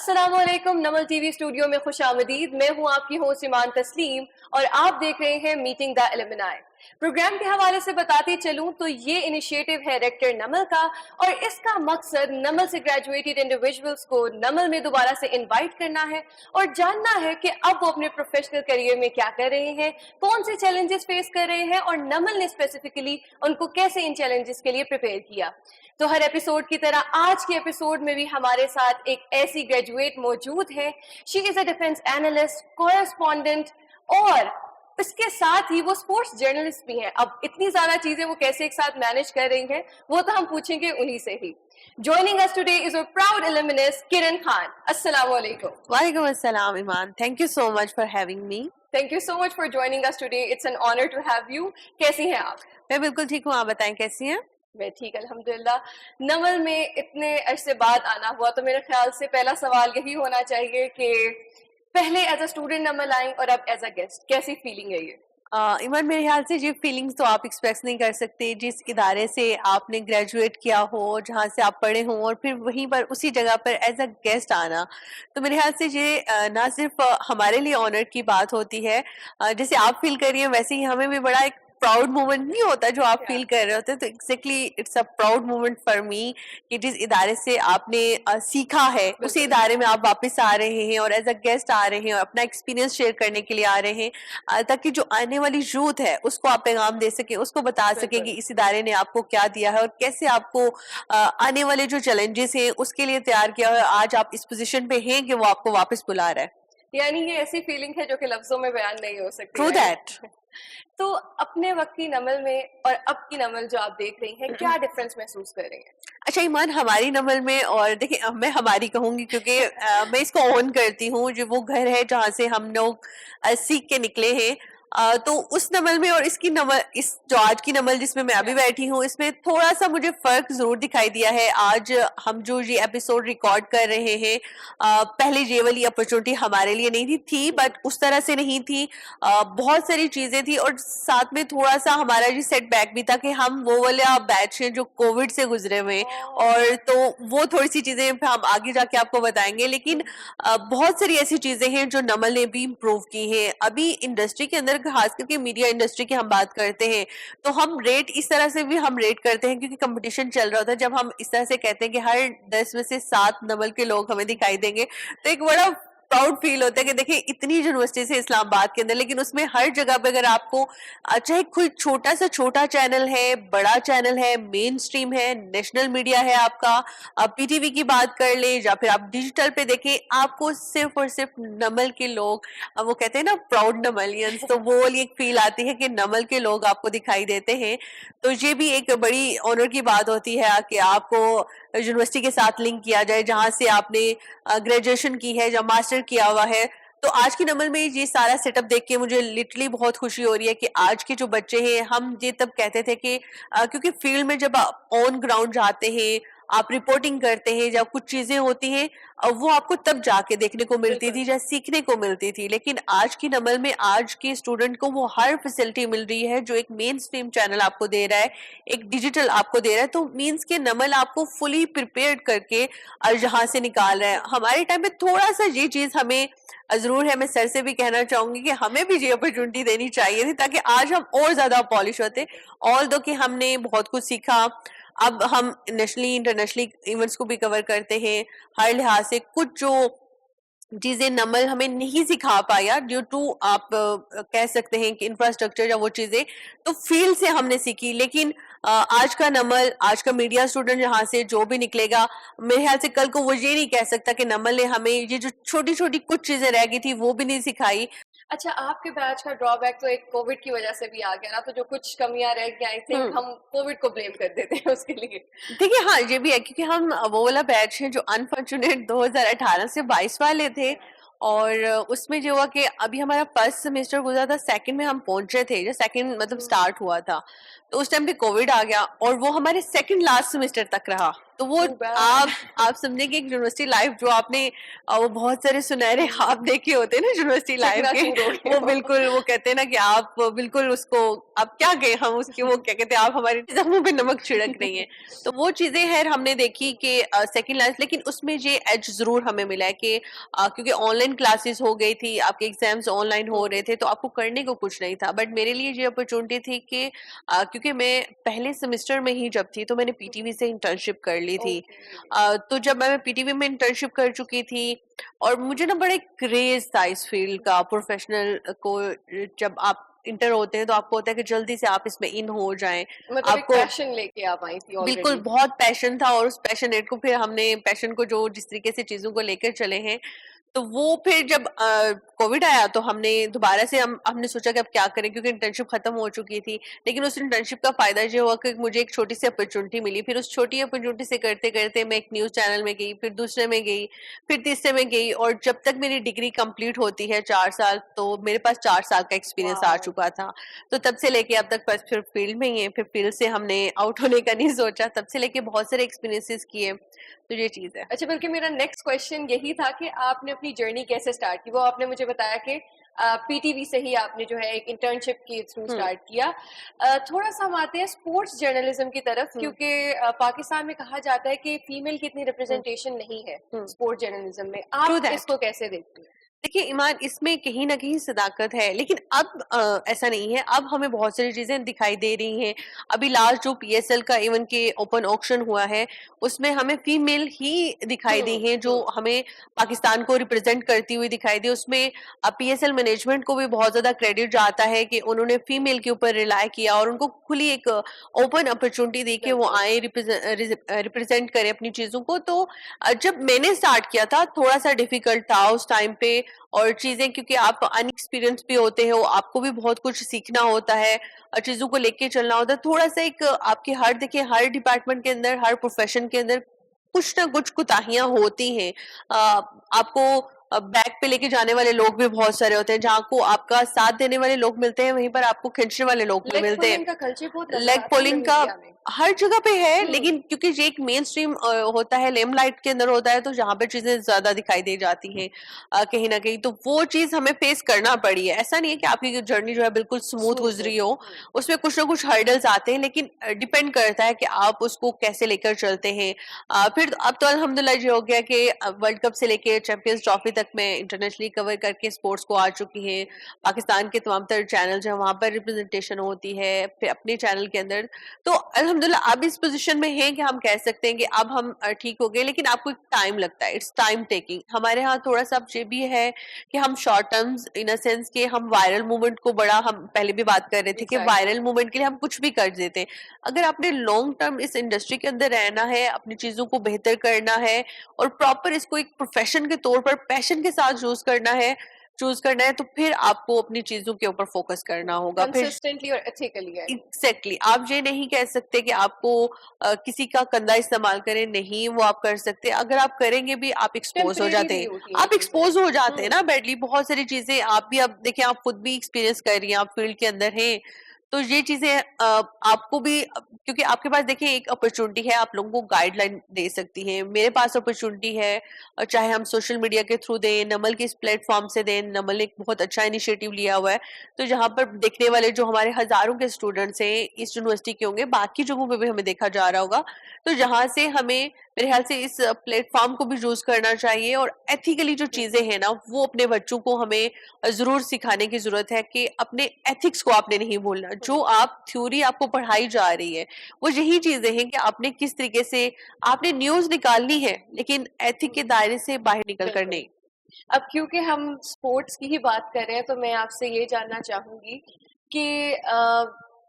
अस्सलामुअलैकुम। नमल TV studio में खुशामदीद। मैं हूं आपकी होस्ट ईमान तस्लीम और आप देख रहे हैं मीटिंग द एलुमनाई। प्रोग्राम के हवाले से बताती चलूं तो ये इनिशिएटिव है रेक्टर नमल का और इसका मकसद नमल से ग्रेजुएटेड इंडिविजुअल्स को नमल में दोबारा से इनवाइट करना है और जानना है कि अब वो अपने प्रोफेशनल करियर में क्या कर रहे हैं, कौन से चैलेंजेस फेस कर रहे हैं और नमल ने स्पेसिफिकली उनको कैसे इन चैलेंजेस के लिए प्रिपेयर किया। तो हर एपिसोड की तरह आज के एपिसोड में भी हमारे साथ एक ऐसी ग्रेजुएट मौजूद है। She is a defence analyst, correspondent और इसके साथ ही वो स्पोर्ट्स जर्नलिस्ट भी हैं। अब इतनी ज्यादा चीजें वो कैसे एक साथ मैनेज कर रही हैं वो तो हम पूछेंगे उन्हीं से ही। Joining us today is a proud alumnus, Kiran Khan. Assalamu alaikum. Walaikum assalam, Iman. Thank you so much for having me. Thank you so much for joining us today. It's an honor to have you. कैसी हैं आप? मैं बिल्कुल ठीक हूँ, आप बताएं कैसी हैं? मैं ठीक अल्हम्दुलिल्लाह। नमल में इतने अरसे बाद आना हुआ तो मेरे ख्याल से पहला सवाल यही होना चाहिए कि पहले एज अ स्टूडेंट नमल आई और अब एज अ गेस्ट, कैसी फीलिंग है ये? इमन, मेरे ख्याल से ये फीलिंग्स तो आप एक्सप्रेस नहीं कर सकते। जिस इदारे से आपने ग्रेजुएट किया हो, जहाँ से आप पढ़े हों और फिर वहीं पर उसी जगह पर एज अ गेस्ट आना, तो मेरे ख्याल से ये ना सिर्फ हमारे लिए ऑनर की बात होती है, जैसे आप फील करिए वैसे ही हमें भी बड़ा एक प्राउड मोमेंट नहीं होता जो आप फील कर रहे होते हैं। तो exactly it's a proud moment for me कि जिस इदारे से आपने सीखा है उसी इदारे में आप वापस आ रहे हैं और एज अ गेस्ट आ रहे हैं और अपना एक्सपीरियंस शेयर करने के लिए आ रहे हैं, ताकि जो आने वाली यूथ है उसको आप पैगाम दे सके, उसको बता सके कि इस इदारे ने आपको क्या दिया है और कैसे आपको आने वाले जो चैलेंजेस हैं उसके लिए तैयार किया है। आज आप इस पोजिशन पे हैं कि वो आपको वापस बुला रहा है। यानी ये ऐसी फीलिंग है जो कि लफ्जों में बयान नहीं हो सकती। True that. तो अपने वक्त की नमल में और अब की नमल जो आप देख रही हैं, क्या डिफरेंस महसूस कर रही हैं? अच्छा ईमान, हमारी नमल में, और देखिए मैं हमारी कहूंगी क्योंकि मैं इसको ऑन करती हूँ, जो वो घर है जहाँ से हम लोग सीख के निकले हैं। तो उस नमल में और इसकी नमल, इस जो आज की नमल जिसमें मैं अभी बैठी हूँ, इसमें थोड़ा सा मुझे फर्क जरूर दिखाई दिया है। आज हम जो ये एपिसोड रिकॉर्ड कर रहे हैं, पहले ये वाली अपॉर्चुनिटी हमारे लिए नहीं थी बट उस तरह से नहीं थी। बहुत सारी चीजें थी और साथ में थोड़ा सा हमारा ये सेटबैक भी था कि हम वो वाला बैच हैं जो कोविड से गुजरे हुए, और तो वो थोड़ी सी चीजें हम आगे जाके आपको बताएंगे। लेकिन बहुत सारी ऐसी चीजें हैं जो नमल ने भी इम्प्रूव की हैं। अभी इंडस्ट्री के अंदर, खास करके मीडिया इंडस्ट्री की हम बात करते हैं, तो हम रेट इस तरह से भी हम रेट करते हैं क्योंकि कंपटीशन चल रहा होता है। जब हम इस तरह से कहते हैं कि हर 10 में से 7 नमल के लोग हमें दिखाई देंगे, तो एक बड़ा प्राउड फील होता है कि देखिए इतनी यूनिवर्सिटी से इस्लामाबाद के अंदर, लेकिन उसमें हर जगह पे अगर आपको चाहे कोई छोटा से छोटा चैनल है, बड़ा चैनल है, मेन स्ट्रीम है, नेशनल मीडिया है आपका, आप पीटीवी की बात कर ले या फिर आप डिजिटल पे देखें, आपको सिर्फ और सिर्फ नमल के लोग, वो कहते हैं ना प्राउड नमलियंस, तो वो वाली एक फील आती है कि नमल के लोग आपको दिखाई देते हैं। तो ये भी एक बड़ी ऑनर की बात होती है कि आपको यूनिवर्सिटी के साथ लिंक किया जाए जहाँ से आपने ग्रेजुएशन की है या मास्टर किया हुआ है। तो आज की नमल में ये सारा सेटअप देख के मुझे लिटरली बहुत खुशी हो रही है कि आज के जो बच्चे हैं, हम ये तब कहते थे कि क्योंकि फील्ड में जब आप ऑन ग्राउंड जाते हैं, आप रिपोर्टिंग करते हैं, जब कुछ चीजें होती हैं वो आपको तब जाके देखने को मिलती थी या सीखने को मिलती थी। लेकिन आज की नमल में आज के स्टूडेंट को वो हर फैसिलिटी मिल रही है जो एक मेन स्ट्रीम चैनल आपको दे रहा है, एक डिजिटल आपको दे रहा है। तो मीन्स के नमल आपको फुली प्रिपेयर्ड करके यहाँ से निकाल रहा है। हमारे टाइम में थोड़ा सा ये चीज हमें जरूर है, मैं सर से भी कहना चाहूंगी कि हमें भी ये अपॉर्चुनिटी देनी चाहिए थी ताकि आज हम और ज्यादा पॉलिश होते। ऑल दो कि हमने बहुत कुछ सीखा, अब हम नेशनली इंटरनेशनली इवेंट्स को भी कवर करते हैं। हर लिहाज से कुछ जो चीजें नमल हमें नहीं सिखा पाया ड्यू टू आप कह सकते हैं कि इंफ्रास्ट्रक्चर या वो चीजें, तो फील्ड से हमने सीखी। लेकिन आज का नमल, आज का मीडिया स्टूडेंट यहाँ से जो भी निकलेगा, मेरे ख्याल से कल को वो ये नहीं कह सकता कि नमल ने हमें ये जो छोटी छोटी कुछ चीजें रह गई थी वो भी नहीं सिखाई। अच्छा, आपके बैच का ड्रॉबैक तो एक कोविड की वजह से भी आ गया ना, तो जो कुछ कमियां रह गई आई थिंक हम कोविड को ब्लेम कर देते हैं उसके लिए। देखिए हाँ, ये भी है क्योंकि हम वो वाला बैच है जो अनफॉर्चुनेट 2018 से 22 वाले थे, और उसमें जो हुआ कि अभी हमारा फर्स्ट सेमेस्टर गुजरा था, सेकंड में हम पहुंचे थे, जो सेकंड मतलब स्टार्ट हुआ था, तो उस टाइम पे कोविड आ गया और वो हमारे सेकंड लास्ट सेमेस्टर तक रहा। तो वो Too bad. आप समझे कि एक यूनिवर्सिटी लाइफ जो आपने वो बहुत सारे सुनहरे ख्वाब देखे होते हैं ना यूनिवर्सिटी लाइफ के, चकनाचूर हो गए वो हो। बिल्कुल वो कहते हैं ना कि आप बिल्कुल उसको, आप क्या कहें हम उसकी, वो क्या कहते हैं, आप हमारी जख्मों पे नमक छिड़क रही हैं। तो वो चीजें है हमने देखी कि सेकंड लाइफ, लेकिन उसमें ये एज जरूर हमें मिला है कि क्योंकि ऑनलाइन क्लासेस हो गई थी, आपके एग्जाम्स ऑनलाइन हो रहे थे, तो आपको करने को कुछ नहीं था। बट मेरे लिए ये अपॉर्चुनिटी थी कि क्योंकि मैं पहले सेमेस्टर में ही जब थी तो मैंने पीटीवी से इंटर्नशिप कर ली थी। तो जब मैं पीटीवी में इंटर्नशिप कर चुकी थी और मुझे ना बड़े क्रेज था इस फील्ड का, प्रोफेशनल को जब आप इंटर होते हैं तो आपको होता है कि जल्दी से आप इसमें इन हो जाएं, मतलब एक आपको पैशन लेके आप आई थी बिल्कुल ऑलरेडी। बहुत पैशन था, और उस पैशनेट को फिर हमने पैशन को जो जिस तरीके से चीजों को लेकर चले हैं, तो वो फिर जब कोविड आया तो हमने दोबारा से हमने सोचा कि अब क्या करें, क्योंकि इंटर्नशिप खत्म हो चुकी थी। लेकिन उस इंटर्नशिप का फायदा ये हुआ कि मुझे एक छोटी सी अपॉर्चुनिटी मिली। फिर उस छोटी अपॉर्चुनिटी से करते करते मैं एक न्यूज चैनल में गई, फिर दूसरे में गई, फिर तीसरे में गई, और जब तक मेरी डिग्री कंप्लीट होती है 4 साल, तो मेरे पास 4 साल का एक्सपीरियंस आ वाओ। चुका था। तो तब से लेके अब तक बस फिर फील्ड में ही है, फिर फील्ड से हमने आउट होने का नहीं सोचा, तब से लेके बहुत सारे एक्सपीरियंसेस किए। तो ये चीज है। अच्छा, बल्कि मेरा नेक्स्ट क्वेश्चन यही था कि आपने अपनी जर्नी कैसे स्टार्ट की। वो आपने मुझे बताया कि पीटीवी से ही आपने जो है एक इंटर्नशिप के थ्रू हम्म स्टार्ट किया। थोड़ा सा हम आते हैं स्पोर्ट्स जर्नलिज्म की तरफ, हम्म क्योंकि पाकिस्तान में कहा जाता है कि फीमेल की इतनी हम्म रिप्रेजेंटेशन नहीं है हम्म स्पोर्ट्स जर्नलिज्म में। ट्रू आप दैट। इसको कैसे देखते हैं? देखिए ईमान, इसमें कहीं ना कहीं सदाकत है, लेकिन अब ऐसा नहीं है। अब हमें बहुत सारी चीजें दिखाई दे रही हैं। अभी लास्ट जो पीएसएल का इवन के ओपन ऑक्शन हुआ है, उसमें हमें फीमेल ही दिखाई दी हैं जो हमें पाकिस्तान को रिप्रेजेंट करती हुई दिखाई दी। उसमें पीएसएल मैनेजमेंट को भी बहुत ज्यादा क्रेडिट जाता है कि उन्होंने फीमेल के ऊपर रिलाय किया और उनको खुली एक ओपन अपॉर्चुनिटी दी कि वो बिल्कुल। आए, रिप्रेजेंट करें अपनी चीजों को। तो जब मैंने स्टार्ट किया था थोड़ा सा डिफिकल्ट था उस टाइम पे, और चीजें क्योंकि आप अनएक्सपीरियंस भी होते हो, आपको भी बहुत कुछ सीखना होता है, चीजों को लेके चलना होता है। थोड़ा सा एक आपके हर, देखिए हर डिपार्टमेंट के अंदर, हर प्रोफेशन के अंदर कुछ ना कुछ कोताहियां होती हैं। आपको बैक पे लेके जाने वाले लोग भी बहुत सारे होते हैं, जहाँ को आपका साथ देने वाले लोग मिलते हैं, वहीं पर आपको खींचने वाले लोग भी लेग मिलते हैं। पुलिंग का कल्चर बहुत नजर लेग आता है पुलिंग हमें का मीडिया में। हर जगह पे है, लेकिन क्योंकि ये एक मेन स्ट्रीम होता है, लेमलाइट के अंदर होता है, तो जहाँ पे चीजें ज्यादा दिखाई दे जाती हैं कहीं ना कहीं, तो वो चीज हमें फेस करना पड़ी है। ऐसा नहीं है कि आपकी जर्नी जो है बिल्कुल स्मूथ स्मूथ गुजरी हो। हो, उसमें कुछ ना कुछ हर्डल्स आते हैं, लेकिन डिपेंड करता है कि आप उसको कैसे लेकर चलते हैं। फिर अब तो अल्हम्दुलिल्लाह ये हो गया कि वर्ल्ड कप से लेके चैंपियंस ट्रॉफी तक मैं इंटरनेशनली कवर करके स्पोर्ट्स को आ चुकी हैं। पाकिस्तान के तमाम तर चैनल जो है वहां पर रिप्रेजेंटेशन होती है, फिर अपने चैनल के अंदर। तो अल्हम्दुलिल्लाह अब इस पोजीशन में है कि हम कह सकते हैं कि अब हम ठीक हो गए, लेकिन आपको टाइम लगता है, इट्स टाइम टेकिंग। हमारे यहाँ थोड़ा सा अब ये भी है कि हम short terms in a sense के हम वायरल मूवमेंट को बड़ा, हम पहले भी बात कर रहे थे कि Exactly. वायरल मूवमेंट के लिए हम कुछ भी कर देते हैं। अगर आपने लॉन्ग टर्म इस इंडस्ट्री के अंदर रहना है, अपनी चीजों को बेहतर करना है और प्रॉपर इसको एक प्रोफेशन के तौर पर पैशन के साथ चूज करना है, तो फिर आपको अपनी चीजों के ऊपर फोकस करना होगा। फिर कंसिस्टेंटली और एथिकली है। एग्जैक्टली आप ये नहीं कह सकते कि आपको किसी का कंधा इस्तेमाल करें, नहीं वो आप कर सकते। अगर आप करेंगे भी आप एक्सपोज हो टेम्परेरी जाते भी हैं, होती हैं आप चीजें। एक्सपोज हो जाते हैं ना बैडली। बहुत सारी चीजें आप भी, अब देखिए आप खुद भी एक्सपीरियंस कर रही हैं, आप फील्ड के अंदर हैं, तो ये चीजें आपको भी, क्योंकि आपके पास देखिए एक अपॉर्चुनिटी है, आप लोगों को गाइडलाइन दे सकती हैं। मेरे पास अपॉर्चुनिटी है, चाहे हम सोशल मीडिया के थ्रू दें, नमल के इस प्लेटफॉर्म से दें। नमल ने एक बहुत अच्छा इनिशिएटिव लिया हुआ है, तो जहाँ पर देखने वाले जो हमारे हजारों के स्टूडेंट्स हैं इस यूनिवर्सिटी के होंगे, बाकी जगहों पे भी हमें देखा जा रहा होगा, तो जहाँ से हमें मेरे ख्याल से इस प्लेटफॉर्म को भी यूज करना चाहिए, और एथिकली जो चीजें हैं ना वो अपने बच्चों को हमें जरूर सिखाने की जरूरत है कि अपने एथिक्स को आपने नहीं भूलना। जो आप थ्योरी आपको पढ़ाई जा रही है वो यही चीजें हैं कि आपने किस तरीके से, आपने न्यूज निकालनी है लेकिन एथिक के दायरे से बाहर निकल कर नहीं। अब क्योंकि हम स्पोर्ट्स की ही बात कर रहे हैं, तो मैं आपसे ये जानना चाहूंगी कि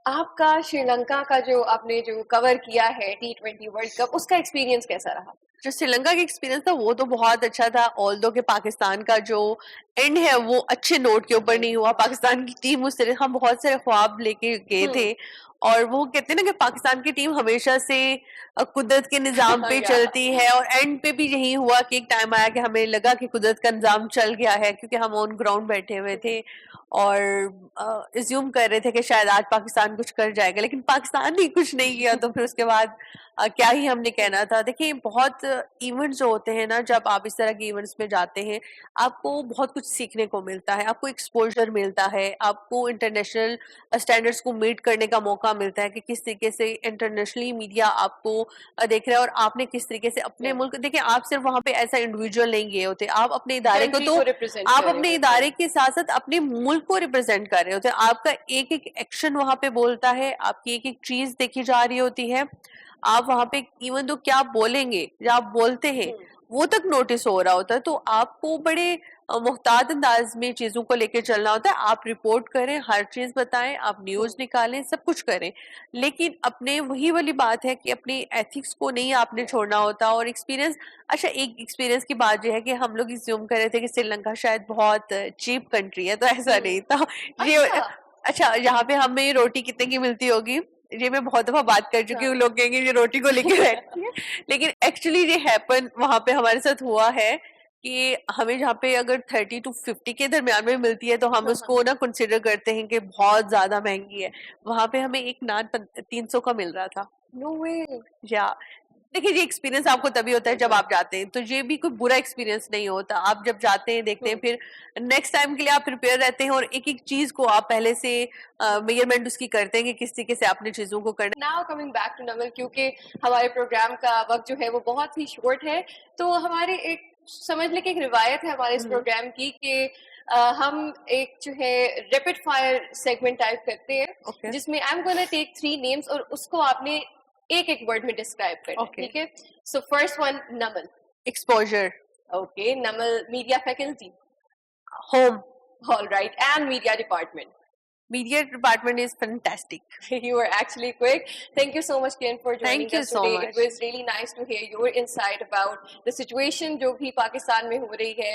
आपका श्रीलंका का जो आपने जो कवर किया है T20 वर्ल्ड कप, उसका एक्सपीरियंस कैसा रहा? जो श्रीलंका का एक्सपीरियंस था वो तो बहुत अच्छा था, ऑल्दो के पाकिस्तान का जो एंड है वो अच्छे नोट के ऊपर नहीं हुआ। पाकिस्तान की टीम उससे हम बहुत सारे ख्वाब लेके गए थे और वो कहते हैं ना कि पाकिस्तान की टीम हमेशा से कुदरत के निजाम पे Yeah. चलती है, और एंड पे भी यही हुआ कि एक टाइम आया कि हमें लगा कि कुदरत का निजाम चल गया है, क्योंकि हम ऑन ग्राउंड बैठे हुए थे और एज्यूम कर रहे थे कि शायद आज पाकिस्तान कुछ कर जाएगा, लेकिन पाकिस्तान ने कुछ नहीं किया। तो फिर उसके बाद क्या ही हमने कहना था। देखिए, बहुत इवेंट्स जो होते हैं ना, जब आप इस तरह के इवेंट्स में जाते हैं, आपको बहुत कुछ सीखने को मिलता है, आपको एक्सपोजर मिलता है, आपको इंटरनेशनल स्टैंडर्ड्स को मीट करने का मौका मिलता है कि किस तरीके से इंटरनेशनली मीडिया आपको देख रहा है, और आपने किस तरीके से अपने मुल्क, देखिए आप सिर्फ वहां पे ऐसा इंडिविजुअल नहीं गए होते, आप अपने इदारे को, Country तो को represent आप कर रहे अपने होते इदारे के साथ साथ अपने मुल्क को रिप्रेजेंट कर रहे होते हैं। आपका एक एक एक्शन वहां पे बोलता है, आपकी एक एक चीज देखी जा रही होती है। आप वहां पे इवन तो क्या बोलेंगे या आप बोलते हैं वो तक नोटिस हो रहा होता है। तो आपको बड़े मुहतात अंदाज में चीजों को लेकर चलना होता है। आप रिपोर्ट करें, हर चीज बताएं, आप न्यूज निकालें, सब कुछ करें, लेकिन अपने वही वाली बात है कि अपने एथिक्स को नहीं आपने छोड़ना होता। और एक्सपीरियंस, अच्छा एक एक्सपीरियंस की बात जो है कि हम लोग ज्यूम कर रहे थे कि श्रीलंका शायद बहुत चीप कंट्री है, तो ऐसा नहीं था ये। अच्छा। अच्छा, यहाँ पे हमें रोटी कितने की मिलती होगी, ये मैं बहुत दफा बात कर चुकी हूँ। लोग कहेंगे ये रोटी को लेके रहती है, लेकिन एक्चुअली ये हैपन वहां पे हमारे साथ हुआ है कि हमें जहाँ पे अगर 30 to 50 के दरमियान में मिलती है, तो हम उसको ना कंसिडर करते हैं कि बहुत ज्यादा महंगी है। वहां पे हमें एक नान 300 का मिल रहा था। No way. या देखिए, ये एक्सपीरियंस आपको तभी होता है जब आप जाते हैं, तो ये भी कोई बुरा एक्सपीरियंस नहीं होता। आप जब जाते हैं, देखते हैं, फिर नेक्स्ट टाइम के लिए आप प्रिपेयर रहते हैं, और एक एक चीज को आप पहले से मेजरमेंट उसकी करते हैं कि किस तरीके से आपने चीजों को करना। Now coming back to Naval, क्योंकि हमारे प्रोग्राम का वक्त जो है वो बहुत ही शॉर्ट है, तो हमारे एक समझ लें कि एक रिवायत है हमारे इस प्रोग्राम की कि हम एक जो है रैपिड फायर सेगमेंट टाइप करते हैं, Okay. जिसमें I am gonna take 3 names और उसको आपने एक एक वर्ड में डिस्क्राइब करना है, Okay. ठीक है? So first one, Namal. Exposure, okay, Namal media faculty. Home, alright, and media department. media department is fantastic. You were actually quick. Thank you so much, Kiran, for joining Thank you us so today. much. It was really nice to hear your insight about the situation जो भी पाकिस्तान में हो रही है,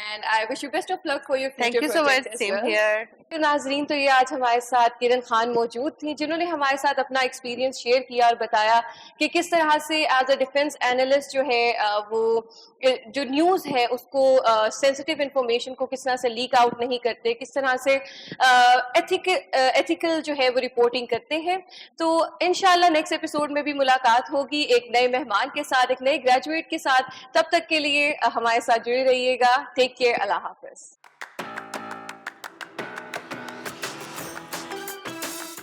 and I wish you best of luck for your future Thank you so much. project as Same well. here. तो नाजरीन, तो ये आज हमारे साथ किरण खान मौजूद थी, जिन्होंने हमारे साथ अपना एक्सपीरियंस शेयर किया और बताया कि किस तरह से एज अ डिफेंस एनालिस्ट जो है वो जो न्यूज़ है उसको सेंसिटिव इंफॉर्मेशन को किस तरह से लीक आउट नहीं करते, किस तरह से एथिकल जो है वो रिपोर्टिंग करते हैं। तो इंशाल्लाह नेक्स्ट एपिसोड में भी मुलाकात होगी एक नए मेहमान के साथ, एक नए ग्रेजुएट के साथ। तब तक के लिए हमारे साथ जुड़े रहिएगा। टेक केयर, अल्लाह हाफिज।